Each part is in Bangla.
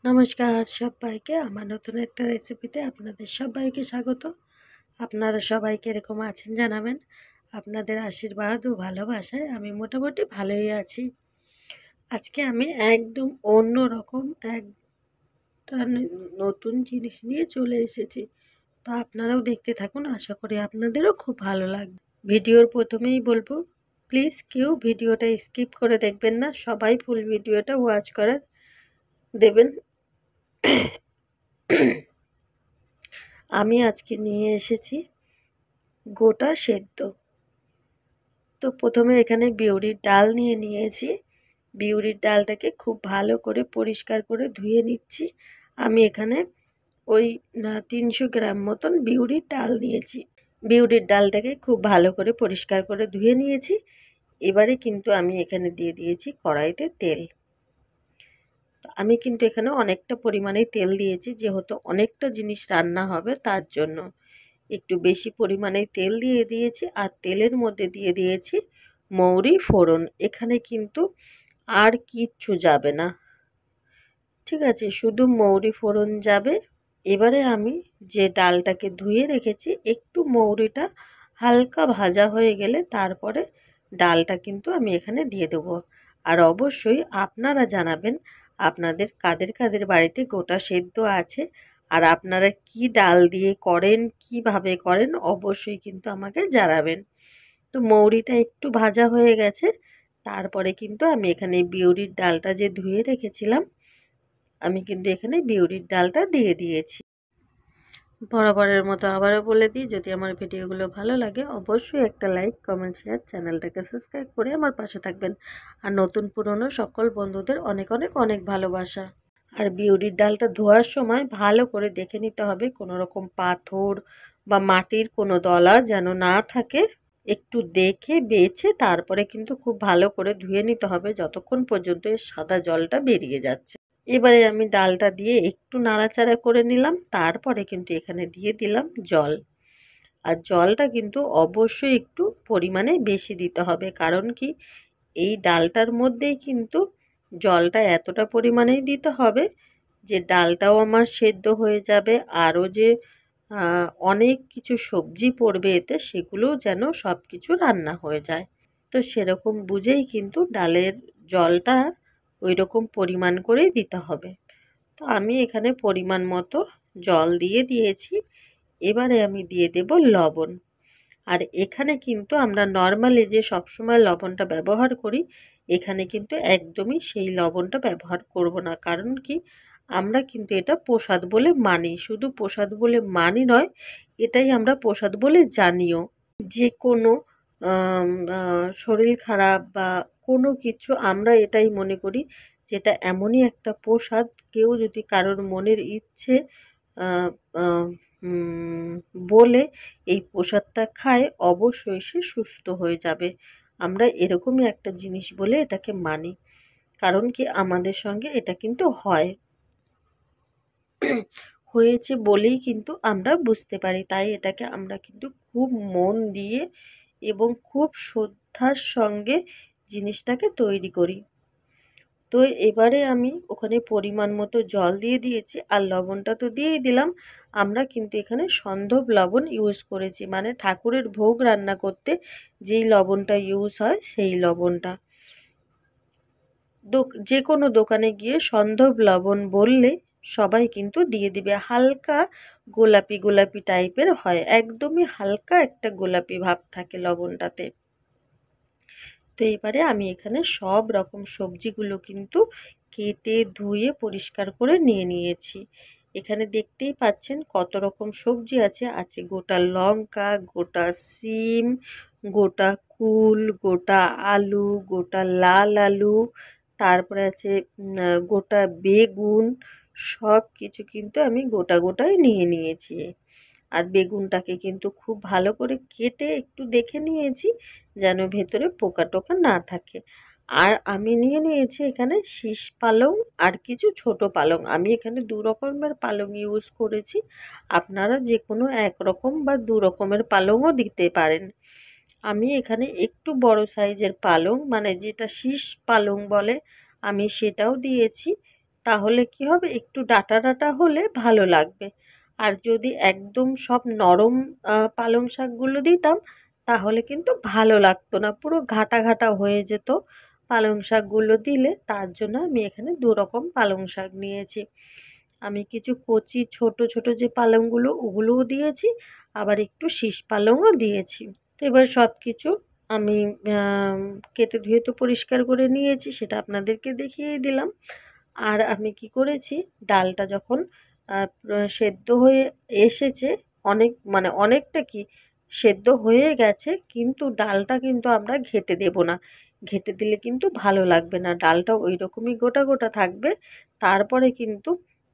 নমস্কার সবাইকে আমার নতুন একটা রেসিপিতে আপনাদের সবাইকে স্বাগত। আপনারা সবাই কিরকম আছেন জানাবেন। আপনাদের আশীর্বাদ ও ভালোবাসায় আমি মোটামুটি ভালোই আছি। আজকে আমি একদম অন্য রকম একটা নতুন জিনিস নিয়ে চলে এসেছি। তো আপনারাও দেখতে থাকুন, আশা করি আপনাদেরও খুব ভালো লাগবে। ভিডিওর প্রথমেই বলবো, প্লিজ কেউ ভিডিওটা স্কিপ করে দেখবেন না, সবাই ফুল ভিডিওটা ওয়াচ করে দেবেন। আমি আজকে নিয়ে এসেছি গোটা সেদ্ধ। তো প্রথমে এখানে বিউলির ডাল নিয়েছি। বিউলির ডালটাকে খুব ভালো করে পরিষ্কার করে ধুয়ে নিচ্ছি। আমি এখানে ওই 300 গ্রাম মতন বিউলির ডাল নিয়েছি। বিউলির ডালটাকে খুব ভালো করে পরিষ্কার করে ধুয়ে নিয়েছি। এবারে কিন্তু আমি এখানে দিয়ে দিয়েছি কড়াইতে তেল। আমি কিন্তু এখানে অনেকটা পরিমাণেই তেল দিয়েছি, যেহেতু অনেকটা জিনিস রান্না হবে তার জন্য একটু বেশি পরিমাণে তেল দিয়ে দিয়েছি। আর তেলের মধ্যে দিয়ে দিয়েছি মৌরি ফোড়ন। এখানে কিন্তু আর কিচ্ছু যাবে না, ঠিক আছে, শুধু মৌরি ফোড়ন যাবে। এবারে আমি যে ডালটাকে ধুয়ে রেখেছি, একটু মৌরিটা হালকা ভাজা হয়ে গেলে তারপরে ডালটা কিন্তু আমি এখানে দিয়ে দেবো। আর অবশ্যই আপনারা জানাবেন আপনাদের কাদের কাদের বাড়িতে গোটা সেদ্ধ আছে, আর আপনারা কি ডাল দিয়ে করেন, কিভাবে করেন, অবশ্যই কিন্তু আমাকে জানাবেন। তো মৌরিটা একটু ভাজা হয়ে গেছে, তারপরে কিন্তু আমি এখানে বিউলির ডালটা যে ধুয়ে রেখেছিলাম, আমি কিন্তু এখানে বিউলির ডালটা দিয়ে দিয়েছি। বরাবরের মতো আবারও বলে দিই, যদি আমার ভিডিওগুলো ভালো লাগে অবশ্যই একটা লাইক, কমেন্ট, শেয়ার, চ্যানেলটাকে সাবস্ক্রাইব করে আমার পাশে থাকবেন। আর নতুন পুরনো সকল বন্ধুদের অনেক অনেক অনেক ভালোবাসা। আর বিউলির ডালটা ধোয়ার সময় ভালো করে দেখে নিতে হবে কোনো রকম পাথর বা মাটির কোনো দলা যেন না থাকে। একটু দেখে বেছে তারপরে কিন্তু খুব ভালো করে ধুয়ে নিতে হবে, যতক্ষণ পর্যন্ত এর সাদা জলটা বেরিয়ে যাচ্ছে। এবারে আমি ডালটা দিয়ে একটু নাড়াচাড়া করে নিলাম, তারপরে কিন্তু এখানে দিয়ে দিলাম জল। আর জলটা কিন্তু অবশ্যই একটু পরিমাণে বেশি দিতে হবে, কারণ কি এই ডালটার মধ্যেই কিন্তু জলটা এতটা পরিমাণেই দিতে হবে যে ডালটাও আমার সেদ্ধ হয়ে যাবে, আরও যে অনেক কিছু সবজি পড়বে এতে, সেগুলোও যেন সব কিছু রান্না হয়ে যায়। তো সেরকম বুঝেই কিন্তু ডালের জলটা ওই রকম পরিমাণ করেই দিতে হবে। তো আমি এখানে পরিমাণ মতো জল দিয়ে দিয়েছি। এবারে আমি দিয়ে দেব লবণ। আর এখানে কিন্তু আমরা নর্মালি যে সবসময় লবণটা ব্যবহার করি, এখানে কিন্তু একদমই সেই লবণটা ব্যবহার করব না। কারণ কি আমরা কিন্তু এটা প্রসাদ বলে মানি, শুধু প্রসাদ বলে মানি নয়, এটাই আমরা প্রসাদ বলে জানিও। যে কোনো শরীর খারাপ বা কোনো কিছু আমরা এটাই মনে করি যেটা এমনই একটা প্রসাদ, কেউ যদি কারোর মনের ইচ্ছে আহ, আহ, উম, বলে এই প্রসাদটা খায় অবশ্যই সে সুস্থ হয়ে যাবে। আমরা এরকমই একটা জিনিস বলে এটাকে মানি, কারণ কি আমাদের সঙ্গে এটা কিন্তু হয়, হয়েছে বলেই কিন্তু আমরা বুঝতে পারি। তাই এটাকে আমরা কিন্তু খুব মন দিয়ে এবং খুব শ্রদ্ধার সঙ্গে জিনিসটাকে তৈরি করি। তো এবারে আমি ওখানে পরিমাণ মতো জল দিয়ে দিয়েছি, আর লবণটা তো দিয়েই দিলাম। আমরা কিন্তু এখানে সন্ধব লবণ ইউজ করেছি, মানে ঠাকুরের ভোগ রান্না করতে যেই লবণটা ইউজ হয় সেই লবণটা। যে কোনো দোকানে গিয়ে সন্ধব লবণ বললে সবাই কিন্তু দিয়ে দিবে। হালকা গোলাপি গোলাপি টাইপের হয়, একদমই হালকা একটা গোলাপি ভাব থাকে লবণটাতে। তো এবারে আমি এখানে সব রকম সবজিগুলো কিন্তু কেটে ধুয়ে পরিষ্কার করে নিয়েছি। এখানে দেখতেই পাচ্ছেন কত রকম সবজি আছে। আছে গোটা লঙ্কা, গোটা সিম, গোটা কুল, গোটা আলু, গোটা লাল আলু, তারপরে আছে গোটা বেগুন। সব কিছু কিন্তু আমি গোটা গোটাই নিয়েছি। আর বেগুনটাকে কিন্তু খুব ভালো করে কেটে একটু দেখে নিয়েছি যেন ভেতরে পোকা টোকা না থাকে। আর আমি নিয়েছি এখানে শীষ পালং আর কিছু ছোট পালং। আমি এখানে দু রকমের পালং ইউজ করেছি, আপনারা যে কোনো এক রকম বা দু রকমের পালংও দিতে পারেন। আমি এখানে একটু বড় সাইজের পালং, মানে যেটা শীষ পালং বলে, আমি সেটাও দিয়েছি। তাহলে কি হবে, একটু ডাঁটা ডাঁটা হলে ভালো লাগবে। আর যদি একদম সব নরম পালং শাকগুলো দিতাম তাহলে কিন্তু ভালো লাগতো না, পুরো ঘাটা ঘাটা হয়ে যেত পালং শাকগুলো দিলে। তার জন্য আমি এখানে দু রকম পালং শাক নিয়েছি। আমি কিছু কচি ছোট ছোট যে পালংগুলো ওগুলোও দিয়েছি, আবার একটু শীষ পালংও দিয়েছি। তো এবার সব কিছু আমি আম কেটে ধুয়ে তো পরিষ্কার করে নিয়েছি, সেটা আপনাদেরকে দেখিয়েই দিলাম। আর আমি কি করেছি, ডালটা যখন আ সেদ্ধ হয়ে এসেছে, মানে অনেকটা কি সেদ্ধ হয়ে গেছে, কিন্তু ডালটা কিন্তু আমরা ঘেঁটে দেব না। ঘেঁটে দিলে কিন্তু ভালো লাগবে না। ডালটা ওইরকমই গোটা গোটা থাকবে। তারপরে কিন্তু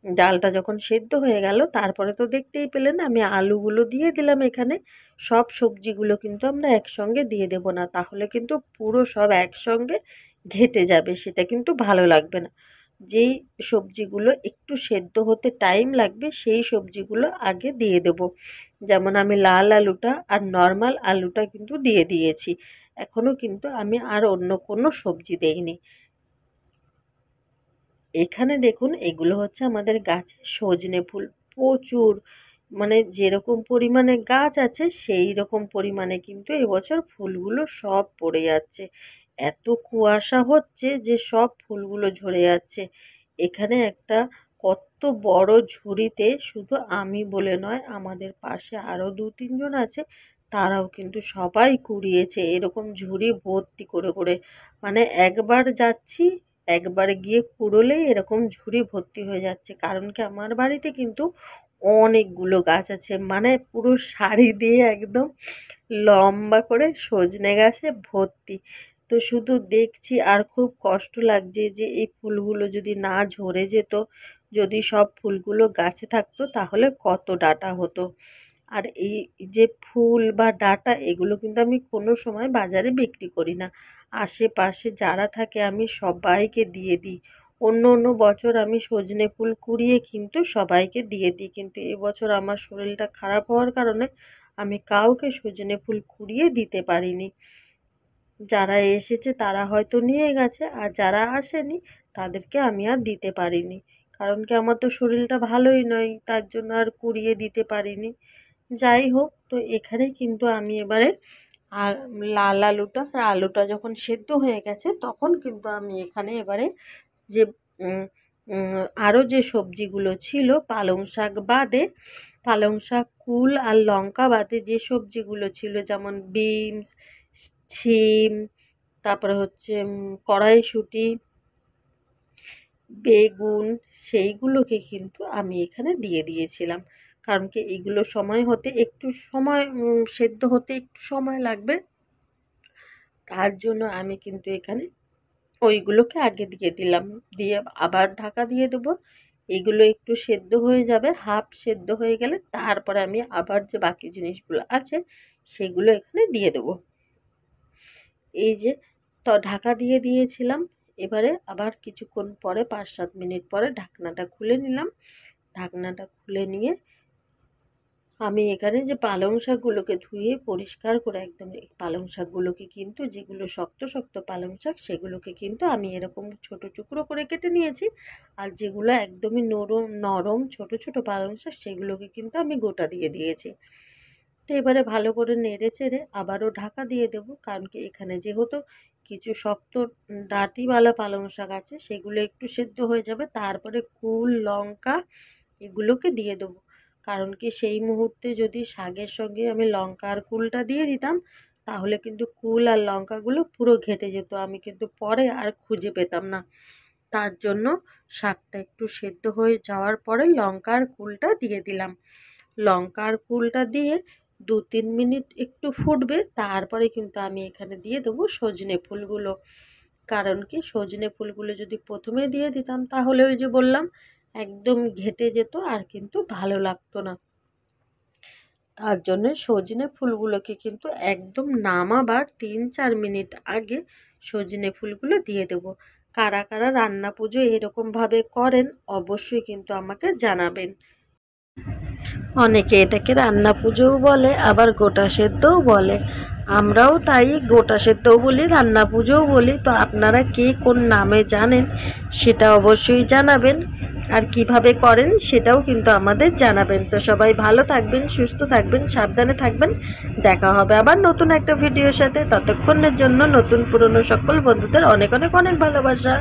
ডালটা যখন সেদ্ধ হয়ে গেল, তারপরে তো দেখতেই পেলেন আমি আলুগুলো দিয়ে দিলাম এখানে। সব সবজিগুলো কিন্তু আমরা একসঙ্গে দিয়ে দেব না, তাহলে কিন্তু পুরো সব একসঙ্গে ঘেঁটে যাবে, সেটা কিন্তু ভালো লাগবে না। যেই সবজিগুলো একটু সেদ্ধ হতে টাইম লাগবে সেই সবজিগুলো আগে দিয়ে দেব। যেমন আমি লাল আলুটা আর নর্মাল আলুটা কিন্তু দিয়ে দিয়েছি। এখনও কিন্তু আমি আর অন্য কোনো সবজি দেইনি। এখানে দেখুন, এগুলো হচ্ছে আমাদের গাছের সজনে ফুল। প্রচুর, মানে যেরকম পরিমাণে গাছ আছে সেই রকম পরিমাণে কিন্তু এবছর ফুলগুলো সব পড়ে যাচ্ছে। এত কুয়াশা হচ্ছে যে সব ফুলগুলো ঝরে যাচ্ছে। এখানে একটা কত বড় ঝুড়িতে, শুধু আমি বলে নয়, আমাদের পাশে আরও ২-৩ জন আছে, তারাও কিন্তু সবাই কুড়িয়েছে এরকম ঝুড়ি ভর্তি করে করে। মানে একবার যাচ্ছি, একবার গিয়ে কুড়োলেই এরকম ঝুড়ি ভর্তি হয়ে যাচ্ছে। কারণ কি, আমার বাড়িতে কিন্তু অনেকগুলো গাছ আছে, মানে পুরো সারি দিয়ে একদম লম্বা করে সজনে গাছে ভর্তি। তো শুধু দেখছি আর খুব কষ্ট লাগছে যে এই ফুলগুলো যদি না ঝরে যেত, যদি সব ফুলগুলো গাছে থাকতো তাহলে কত ডাঁটা হতো। আর এই যে ফুল বা ডাঁটা, এগুলো কিন্তু আমি কোনো সময় বাজারে বিক্রি করি না। আশেপাশে যারা থাকে আমি সবাইকে দিয়ে দিই। অন্য অন্য বছর আমি সজনে ফুল কুড়িয়ে কিন্তু সবাইকে দিয়ে দিই, কিন্তু এবছর আমার শরীরটা খারাপ হওয়ার কারণে আমি কাউকে সজনে ফুল কুড়িয়ে দিতে পারিনি। যারা এসেছে তারা হয়তো নিয়ে গেছে, আর যারা আসেনি তাদেরকে আমি আর দিতে পারিনি। কারণ কি, আমার তো শরীরটা ভালোই নয়, তার জন্য আর কুড়িয়ে দিতে পারিনি। যাই হোক, তো এখানে কিন্তু আমি এবারে আর লাল আলুটা আর আলুটা যখন সেদ্ধ হয়ে গেছে, তখন কিন্তু আমি এখানে এবারে যে উম উম আরও যে সবজিগুলো ছিল পালং শাক বাদে, পালং শাক, কুল আর লঙ্কা বাদে যে সবজিগুলো ছিল, যেমন বিনস, শিম, তারপরে হচ্ছে কড়াইশুঁটি, বেগুন, সেইগুলোকে কিন্তু আমি এখানে দিয়ে দিয়েছিলাম। কারণ কি, এগুলো সময় হতে একটু সময় সেদ্ধ হতে একটু সময় লাগবে। তার জন্য আমি কিন্তু এখানে ওইগুলোকে আগে দিয়ে দিলাম। দিয়ে আবার ঢাকা দিয়ে দেবো। এগুলো একটু সেদ্ধ হয়ে যাবে, হাফ সেদ্ধ হয়ে গেলে তারপরে আমি আবার যে বাকি জিনিসগুলো আছে সেগুলো এখানে দিয়ে দেবো। এই যে, তো ঢাকা দিয়ে দিয়েছিলাম। এবারে আবার কিছুক্ষণ পরে ৫-৭ মিনিট পরে ঢাকনাটা খুলে নিলাম। ঢাকনাটা খুলে নিয়ে আমি এখানে যে পালং শাকগুলোকে ধুয়ে পরিষ্কার করে একদম, এই পালং শাকগুলোকে কিন্তু, যেগুলো শক্ত শক্ত পালং শাক সেগুলোকে কিন্তু আমি এরকম ছোট টুকরো করে কেটে নিয়েছি। আর যেগুলো একদমই নরম নরম ছোট ছোট পালং শাক সেগুলোকে কিন্তু আমি গোটা দিয়ে দিয়েছি। তো এবারে ভালো করে নেড়ে চেড়ে আবারও ঢাকা দিয়ে দেবো। কারণ কি, এখানে যেহেতু কিছু শক্ত ডাঁটিওয়ালা পালং শাক আছে, সেগুলো একটু সেদ্ধ হয়ে যাবে, তারপরে কুল, লঙ্কা এগুলোকে দিয়ে দেবো। কারণ কি, সেই মুহূর্তে যদি শাকের সঙ্গে আমি লঙ্কা আর কুলটা দিয়ে দিতাম, তাহলে কিন্তু কুল আর লঙ্কাগুলো পুরো ঘেঁটে যেত, আমি কিন্তু পরে আর খুঁজে পেতাম না। তার জন্য শাকটা একটু সেদ্ধ হয়ে যাওয়ার পরে লঙ্কা আর কুলটা দিয়ে দিলাম। লঙ্কা আর কুলটা দিয়ে ২-৩ মিনিট একটু ফুটবে, তারপরে কিন্তু আমি এখানে দিয়ে দেবো সজনে ফুলগুলো। কারণ কি, সজনে ফুলগুলো যদি প্রথমে দিয়ে দিতাম তাহলে ওই যে বললাম একদম ঘেঁটে যেত, আর কিন্তু ভালো লাগতো না। তার জন্য সজনে ফুলগুলোকে কিন্তু একদম নামাবার ৩-৪ মিনিট আগে সজনে ফুলগুলো দিয়ে দেবো। কারা কারা রান্না পুজো এরকমভাবে করেন অবশ্যই কিন্তু আমাকে জানাবেন। অনেকে এটাকে রান্না পুজোও বলে, আবার গোটা সেদ্ধও বলে। আমরাও তাই গোটা সেদ্ধও বলি, রান্না পুজোও বলি। তো আপনারা কে কোন নামে জানেন সেটা অবশ্যই জানাবেন, আর কিভাবে করেন সেটাও কিন্তু আমাদের জানাবেন। তো সবাই ভালো থাকবেন, সুস্থ থাকবেন, সাবধানে থাকবেন। দেখা হবে আবার নতুন একটা ভিডিওর সাথে। ততক্ষণের জন্য নতুন পুরনো সকল বন্ধুদের অনেক অনেক অনেক ভালোবাসা।